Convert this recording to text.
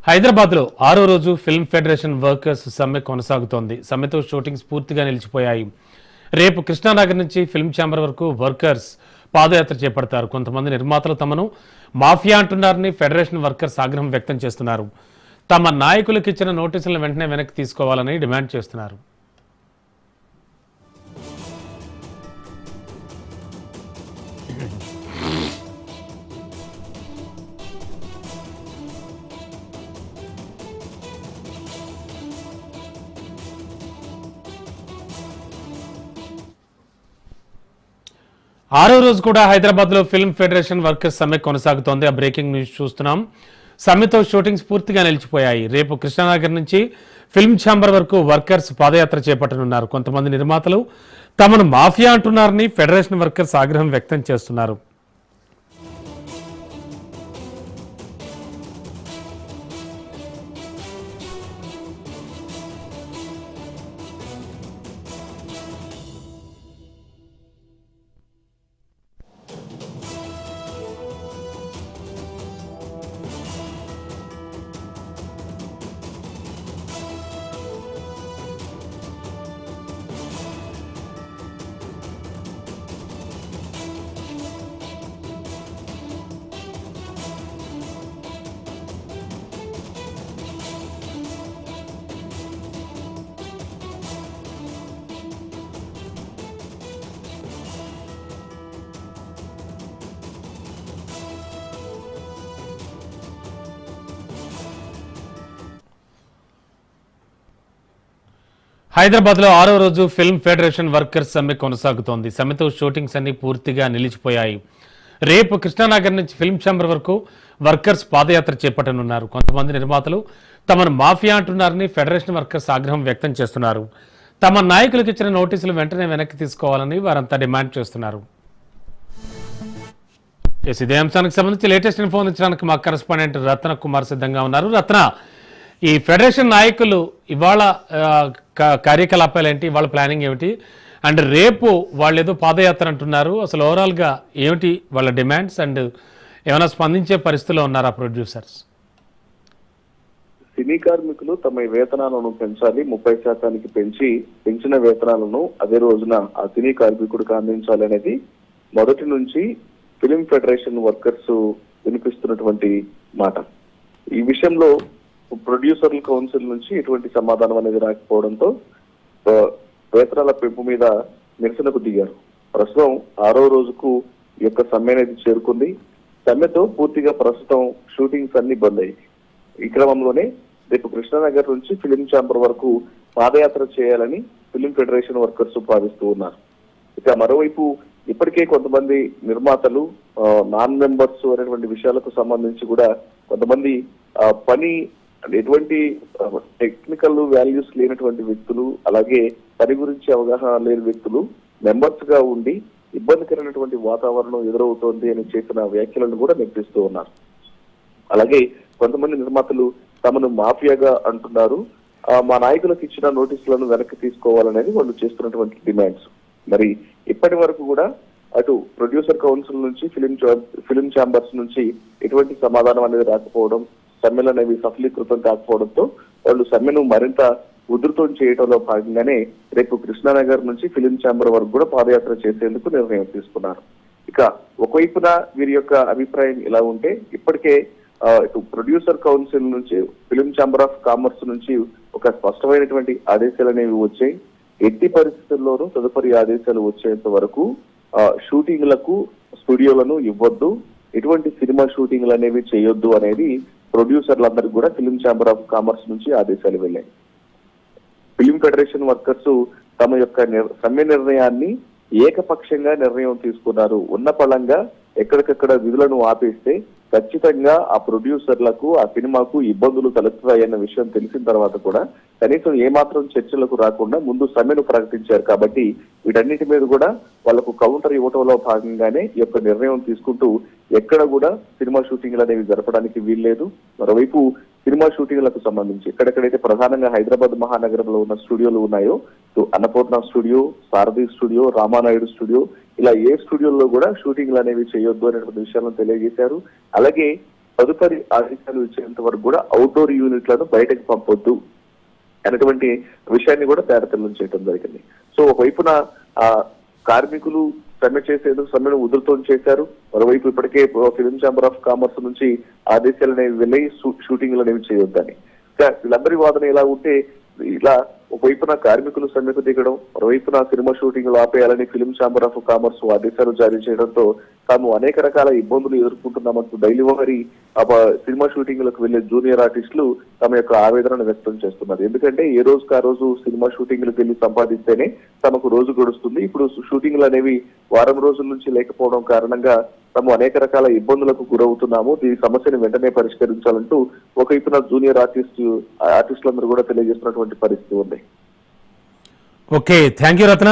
హైదరాబాద్లో 6వ రోజు ఫిల్మ్ ఫెడరేషన్ వర్కర్స్ సమ్మె కొనసాగుతోంది. సమ్మెతో షూటింగ్స్ పూర్తిగా నిలిచిపోయాయి. రేపు కృష్ణానగర్ నుంచి ఫిల్మ్ ఛాంబర్ వరకు వర్కర్స్ పాదయాత్ర చేపడతారు. కొంతమంది నిర్మాతలు తమను మాఫియా అంటున్నారని ఫెడరేషన్ వర్కర్స్ ఆగ్రహం వ్యక్తం చేస్తున్నారు. తమ నాయకులకు ఇచ్చిన నోటీసులను వెంటనే వెనక్కి తీసుకోవాలని డిమాండ్ చేస్తున్నారు. ఆరో రోజు కూడా హైదరాబాద్లో ఫిల్మ్ ఫెడరేషన్ వర్కర్స్ సమ్మె కొనసాగుతోంది. ఆ బ్రేకింగ్ న్యూస్ చూస్తున్నాం. సమ్మెతో షూటింగ్స్ పూర్తిగా నిలిచిపోయాయి. రేపు కృష్ణానగర్ నుంచి ఫిల్మ్ ఛాంబర్ వరకు వర్కర్స్ పాదయాత్ర చేపట్టనున్నారు. కొంతమంది నిర్మాతలు తమను మాఫియా అంటున్నారని ఫెడరేషన్ వర్కర్స్ ఆగ్రహం వ్యక్తం చేస్తున్నారు. హైదరాబాద్లో 6వ రోజు ఫిల్మ్ ఫెడరేషన్ వర్కర్స్ సమ్మె కొనసాగుతోంది. సమ్మెతో షూటింగ్స్ అన్ని పూర్తిగా నిలిచిపోయాయి. రేపు కృష్ణానగర్ నుంచి ఫిల్మ్ ఛాంబర్ వరకు వర్కర్స్ పాదయాత్ర చేపట్టనున్నారు. కొంతమంది నిర్మాతలు తమను మాఫియా అంటున్నారని ఫెడరేషన్ వర్కర్స్ ఆగ్రహం వ్యక్తం చేస్తున్నారు. తమ నాయకులకు ఇచ్చిన నోటీసులు వెంటనే వెనక్కి తీసుకోవాలని వారంతా డిమాండ్ చేస్తున్నారు. ఇదే అంశానికి సంబంధించి లేటెస్ట్ ఇన్ఫో అందించడానికి మా కరెస్పాండెంట్ రత్న కుమార్ సిద్ధంగా ఉన్నారు. రత్న, ఈ ఫెడరేషన్ నాయకులు ఇవాళ కార్యకలాపాలు ఏంటి, వాళ్ళ ప్లానింగ్ ఏమిటి, అండ్ రేపు వాళ్ళు ఏదో పాదయాత్ర అంటున్నారు, అసలు ఓవరాల్గా ఏమిటి వాళ్ళ డిమాండ్స్, అండ్ ఏమైనా స్పందించే పరిస్థితిలో ఉన్నారా ప్రొడ్యూసర్స్? సినీ కార్మికులు తమ వేతనాలను పెంచాలి, 30% పెంచిన వేతనాలను అదే రోజున ఆ సినీ కార్మికుడికి అందించాలి అనేది మొదటి నుంచి ఫిలిం ఫెడరేషన్ వర్కర్స్ వినిపిస్తున్నటువంటి మాట. ఈ విషయంలో ప్రొడ్యూసర్ల కౌన్సిల్ నుంచి ఎటువంటి సమాధానం అనేది రాకపోవడంతో వేతనాల పెంపు మీద నిరసనకు దిగారు. ప్రస్తుతం 6వ రోజుకు ఈ యొక్క సమ్మె అనేది చేరుకుంది. సమ్మెతో పూర్తిగా ప్రస్తుతం షూటింగ్స్ అన్ని బంద్ అయ్యాయి. ఈ క్రమంలోనే రేపు కృష్ణానగర్ నుంచి ఫిలిం ఛాంబర్ వరకు పాదయాత్ర చేయాలని ఫిలిం ఫెడరేషన్ వర్కర్స్ భావిస్తూ ఉన్నారు. ఇక మరోవైపు ఇప్పటికే కొంతమంది నిర్మాతలు నాన్ మెంబర్స్ అనేటువంటి విషయాలకు సంబంధించి కూడా కొంతమంది పని ఎటువంటి టెక్నికల్ వాల్యూస్ లేనటువంటి వ్యక్తులు, అలాగే పని గురించి అవగాహన లేని వ్యక్తులు మెంబర్స్ గా ఉండి ఇబ్బందికరమైనటువంటి వాతావరణం ఎదురవుతోంది అని చేసిన వ్యాఖ్యలను కూడా నిరసిస్తూ ఉన్నారు. అలాగే కొంతమంది నిర్మాతలు తమను మాఫియాగా అంటున్నారు, మా నాయకులకు ఇచ్చిన నోటీసులను వెనక్కి తీసుకోవాలనేది వాళ్ళు చేస్తున్నటువంటి డిమాండ్స్. మరి ఇప్పటి వరకు కూడా అటు ప్రొడ్యూసర్ కౌన్సిల్ నుంచి ఫిలిం ఛాంబర్స్ నుంచి ఎటువంటి సమాధానం అనేది రాకపోవడం, సమ్మెలు అనేవి సఫలీకృతం కాకపోవడంతో వాళ్ళు సమ్మెను మరింత ఉధృతం చేయడంలో భాగంగానే రేపు కృష్ణానగర్ నుంచి ఫిలిం ఛాంబర్ వరకు కూడా పాదయాత్ర చేసేందుకు నిర్ణయం తీసుకున్నారు. ఇక ఒకవైపున వీరి యొక్క అభిప్రాయం ఇలా ఉంటే, ఇప్పటికే ఇటు ప్రొడ్యూసర్ కౌన్సిల్ నుంచి ఫిలిం ఛాంబర్ ఆఫ్ కామర్స్ నుంచి ఒక స్పష్టమైనటువంటి ఆదేశాలు అనేవి వచ్చాయి. ఎట్టి పరిస్థితుల్లోనూ తదుపరి ఆదేశాలు వచ్చేంత వరకు షూటింగ్లకు స్టూడియోలను ఇవ్వద్దు, ఎటువంటి సినిమా షూటింగ్లు అనేవి చేయొద్దు అనేది ప్రొడ్యూసర్లందరికీ కూడా ఫిలిం ఛాంబర్ ఆఫ్ కామర్స్ నుంచి ఆదేశాలు వెళ్ళాయి. ఫిలిం ఫెడరేషన్ వర్కర్స్ తమ యొక్క సమ్మె నిర్ణయాన్ని ఏకపక్షంగా నిర్ణయం తీసుకున్నారు. ఉన్న పళంగా ఎక్కడికక్కడ విధులను ఆపేస్తే ఖచ్చితంగా ఆ ప్రొడ్యూసర్లకు, ఆ సినిమాకు ఇబ్బందులు తలెత్తుతాయన్న విషయం తెలిసిన తర్వాత కూడా కనీసం ఏమాత్రం చర్చలకు రాకుండా ముందు సమ్మెను ప్రకటించారు. కాబట్టి వీటన్నిటి మీద కూడా వాళ్లకు కౌంటర్ ఇవ్వటంలో భాగంగానే ఈ యొక్క నిర్ణయం తీసుకుంటూ ఎక్కడ కూడా సినిమా షూటింగ్లు అనేవి జరపడానికి వీల్లేదు. మరోవైపు సినిమా షూటింగ్లకు సంబంధించి ఎక్కడెక్కడైతే ప్రధానంగా హైదరాబాద్ మహానగరంలో ఉన్న స్టూడియోలు ఉన్నాయో, అన్నపూర్ణ స్టూడియో, సారథి స్టూడియో, రామానాయుడు స్టూడియో, ఇలా ఏ స్టూడియోల్లో కూడా షూటింగ్లు అనేవి చేయొద్దు అనేటువంటి విషయాలను తెలియజేశారు. అలాగే తదుపరి ఆదేశాలు ఇచ్చేంత వరకు కూడా అవుట్డోర్ యూనిట్లను బయటకు పంపొద్దు అనేటువంటి విషయాన్ని కూడా తేటతెల్లం చేయడం జరిగింది. సో ఒకవైపున ఆ కార్మికులు సమ్మె చేసేందుకు సమ్మెను ఉధృతం చేశారు. మరోవైపు ఇప్పటికే ఫిలిం ఛాంబర్ ఆఫ్ కామర్స్ నుంచి ఆదేశాలు అనేవి వెళ్ళి షూటింగ్లు అనేవి చేయొద్దని. వీళ్ళందరి వాదన ఇలా ఉంటే ఇలా ఒకవైపున కార్మికులు సమ్మెకు దిగడం, మరోవైపున సినిమా షూటింగ్లు ఆపేయాలని ఫిలిం ఛాంబర్ ఆఫ్ కామర్స్ ఆదేశాలు జారీ చేయడంతో తాము అనేక రకాల ఇబ్బందులు ఎదుర్కొంటున్నామంటూ డైలీ వారి సినిమా షూటింగ్లకు వెళ్లే జూనియర్ ఆర్టిస్టులు తమ యొక్క ఆవేదనను వ్యక్తం చేస్తున్నారు. ఎందుకంటే ఏ రోజుకి ఆ రోజు సినిమా షూటింగ్లకు వెళ్లి సంపాదిస్తేనే తమకు రోజు గడుస్తుంది. ఇప్పుడు షూటింగ్లు అనేవి వారం రోజుల నుంచి లేకపోవడం కారణంగా తాము అనేక రకాల ఇబ్బందులకు గురవుతున్నాము, దీని సమస్యను వెంటనే పరిష్కరించాలంటూ ఒకవైపున జూనియర్ ఆర్టిస్టులందరూ కూడా తెలియజేస్తున్నటువంటి పరిస్థితి ఉంది. Okay, thank you Ratna.